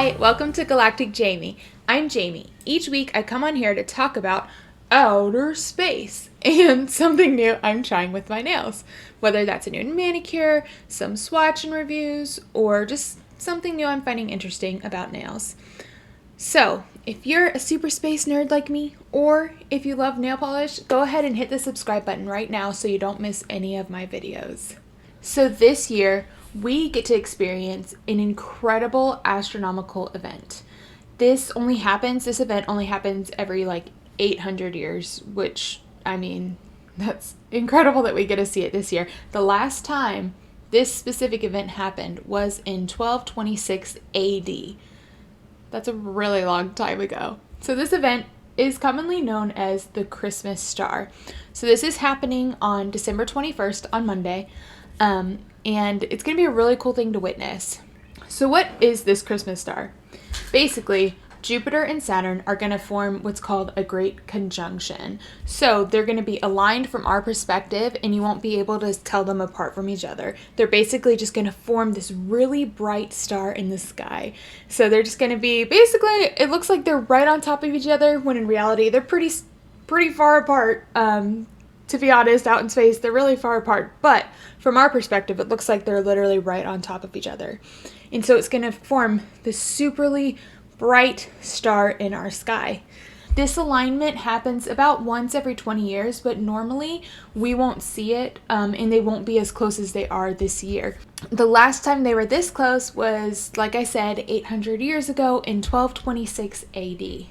Hi, welcome to Galactic Jamie. I'm Jamie. Each week I come on here to talk about outer space and something new I'm trying with my nails. Whether that's a new manicure, some swatch and reviews, or just something new I'm finding interesting about nails. So, if you're a super space nerd like me, or if you love nail polish, go ahead and hit the subscribe button right now so you don't miss any of my videos. So this year, we get to experience an incredible astronomical event. This event only happens every 800 years, which, that's incredible that we get to see it this year. The last time this specific event happened was in 1226 AD. That's a really long time ago. So this event is commonly known as the Christmas star. So this is happening on December 21st on Monday. And it's going to be a really cool thing to witness. So what is this Christmas star? Basically, Jupiter and Saturn are going to form what's called a great conjunction. So they're going to be aligned from our perspective, and you won't be able to tell them apart from each other. They're basically just going to form this really bright star in the sky. So they're just going to be, it looks like they're right on top of each other, when in reality they're pretty far apart. To be honest, out in space, they're really far apart. But from our perspective, it looks like they're literally right on top of each other. And so it's going to form this superly bright star in our sky. This alignment happens about once every 20 years, but normally we won't see it, and they won't be as close as they are this year. The last time they were this close was, like I said, 800 years ago in 1226 AD.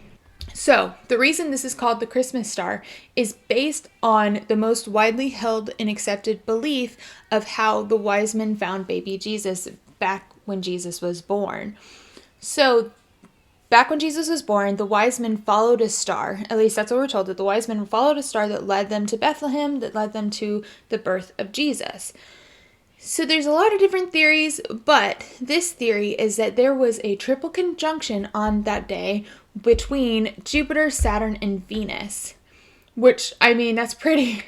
So, the reason this is called the Christmas star is based on the most widely held and accepted belief of how the wise men found baby Jesus back when Jesus was born. So, back when Jesus was born, the wise men followed a star. At least that's what we're told, that the wise men followed a star that led them to Bethlehem, that led them to the birth of Jesus. So there's a lot of different theories, but this theory is that there was a triple conjunction on that day between Jupiter, Saturn, and Venus. Which, that's pretty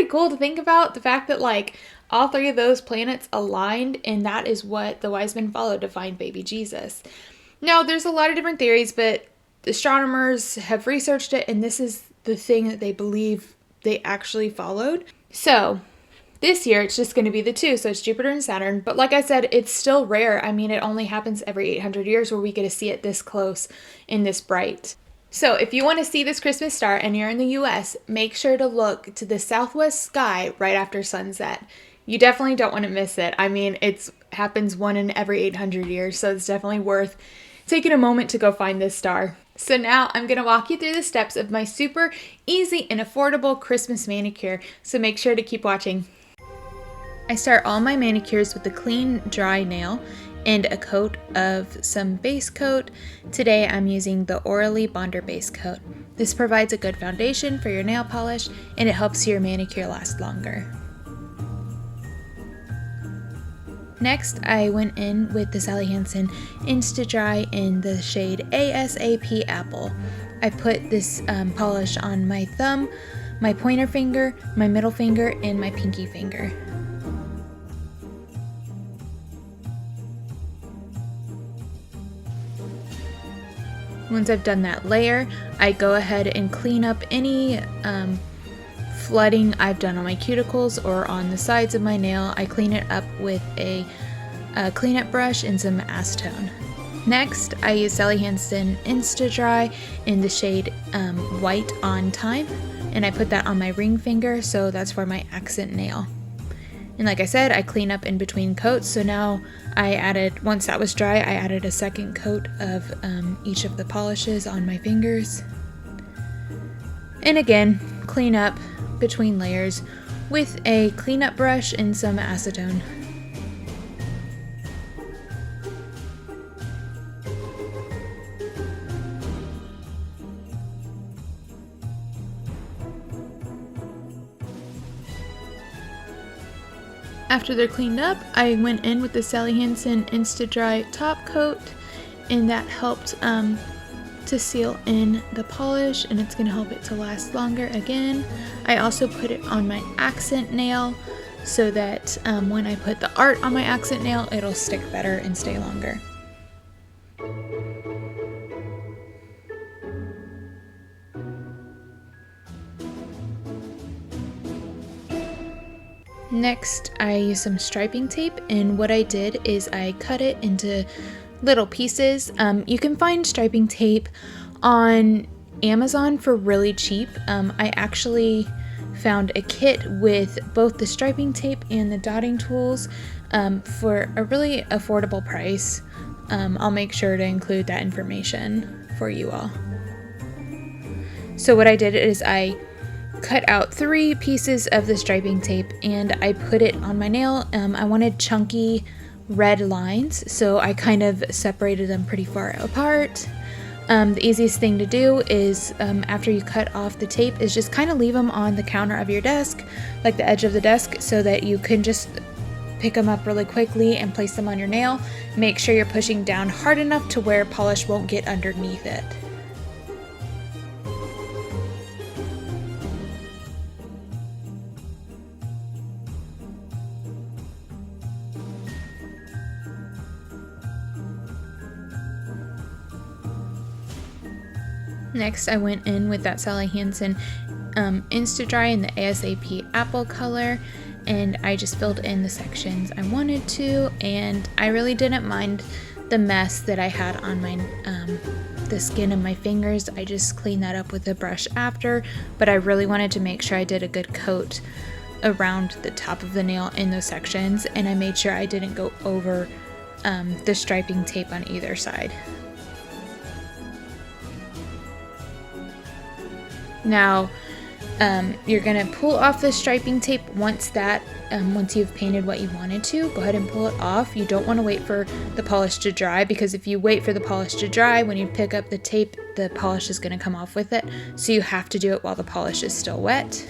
cool to think about. The fact that all three of those planets aligned, and that is what the wise men followed to find baby Jesus. Now, there's a lot of different theories, but astronomers have researched it, and this is the thing that they believe they actually followed. So this year, it's just going to be the two, so it's Jupiter and Saturn. But like I said, it's still rare. It only happens every 800 years where we get to see it this close and this bright. So if you want to see this Christmas star and you're in the US, make sure to look to the southwest sky right after sunset. You definitely don't want to miss it. It happens one in every 800 years, so it's definitely worth taking a moment to go find this star. So now I'm going to walk you through the steps of my super easy and affordable Christmas manicure, so make sure to keep watching. I start all my manicures with a clean, dry nail and a coat of some base coat. Today I'm using the Orly Bonder base coat. This provides a good foundation for your nail polish, and it helps your manicure last longer. Next, I went in with the Hansen Insta-Dri in the shade ASAP Apple. I put this polish on my thumb, my pointer finger, my middle finger, and my pinky finger. Once I've done that layer, I go ahead and clean up any flooding I've done on my cuticles or on the sides of my nail. I clean it up with a cleanup brush and some acetone. Next, I use Sally Hansen Insta-Dri in the shade White on Time, and I put that on my ring finger, so that's for my accent nail. And like I said, I clean up in between coats, so now once that was dry, I added a second coat of each of the polishes on my fingers. And again, clean up between layers with a cleanup brush and some acetone. After they're cleaned up, I went in with the Sally Hansen Insta-Dri top coat, and that helped to seal in the polish, and it's going to help it to last longer again. I also put it on my accent nail so that when I put the art on my accent nail, it'll stick better and stay longer. Next, I used some striping tape, and what I did is I cut it into little pieces. You can find striping tape on Amazon for really cheap. I actually found a kit with both the striping tape and the dotting tools for a really affordable price. I'll make sure to include that information for you all. So what I did is I cut out 3 pieces of the striping tape and I put it on my nail. I wanted chunky red lines, so I kind of separated them pretty far apart. The easiest thing to do is after you cut off the tape is just kind of leave them on the counter of your desk, like the edge of the desk, so that you can just pick them up really quickly and place them on your nail. Make sure you're pushing down hard enough to where polish won't get underneath it. Next, I went in with that Sally Hansen Insta-Dri in the ASAP apple color, and I just filled in the sections I wanted to, and I really didn't mind the mess that I had on my the skin of my fingers. I just cleaned that up with a brush after, but I really wanted to make sure I did a good coat around the top of the nail in those sections, and I made sure I didn't go over the striping tape on either side. Now, you're gonna pull off the striping tape once you've painted what you wanted to. Go ahead and pull it off. You don't want to wait for the polish to dry, because if you wait for the polish to dry, when you pick up the tape, the polish is gonna come off with it. So you have to do it while the polish is still wet.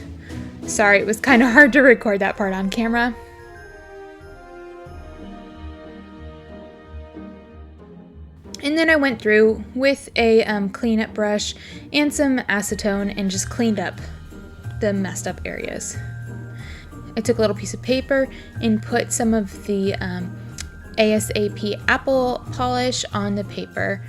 Sorry, it was kind of hard to record that part on camera. And then I went through with a cleanup brush and some acetone and just cleaned up the messed up areas. I took a little piece of paper and put some of the ASAP apple polish on the paper.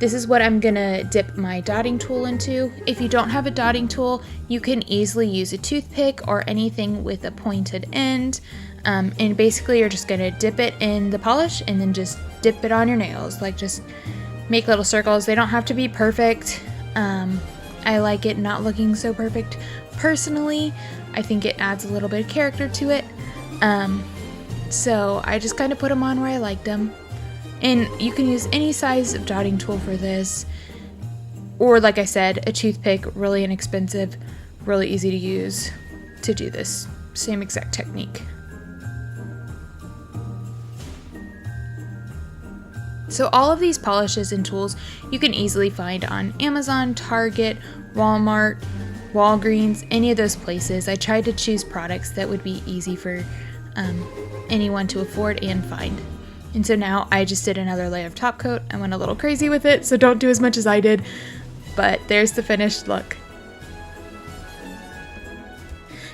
This is what I'm gonna dip my dotting tool into. If you don't have a dotting tool, you can easily use a toothpick or anything with a pointed end. And basically you're just gonna dip it in the polish and then just dip it on your nails. Like, just make little circles. They don't have to be perfect. I like it not looking so perfect personally. I think it adds a little bit of character to it. So I just kind of put them on where I liked them. And you can use any size of dotting tool for this. Or, like I said, a toothpick, really inexpensive, really easy to use to do this same exact technique. So all of these polishes and tools you can easily find on Amazon, Target, Walmart, Walgreens, any of those places. I tried to choose products that would be easy for anyone to afford and find. And so now I just did another layer of top coat. I went a little crazy with it, so don't do as much as I did. But there's the finished look.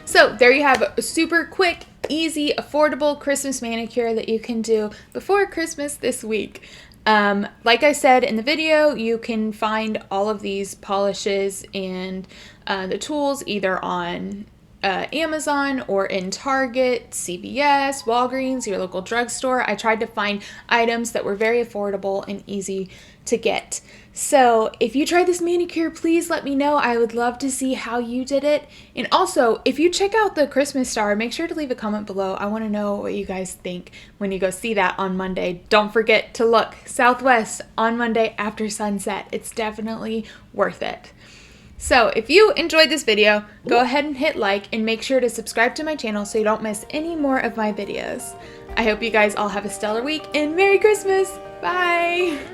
So there you have a super quick, easy, affordable Christmas manicure that you can do before Christmas this week. Like I said in the video, you can find all of these polishes and the tools either on Amazon or in Target, CVS, Walgreens, your local drugstore. I tried to find items that were very affordable and easy to get. So if you tried this manicure, please let me know. I would love to see how you did it. And also, if you check out the Christmas star, make sure to leave a comment below. I want to know what you guys think when you go see that on Monday. Don't forget to look southwest on Monday after sunset. It's definitely worth it. So if you enjoyed this video, go ahead and hit like and make sure to subscribe to my channel so you don't miss any more of my videos. I hope you guys all have a stellar week and Merry Christmas! Bye!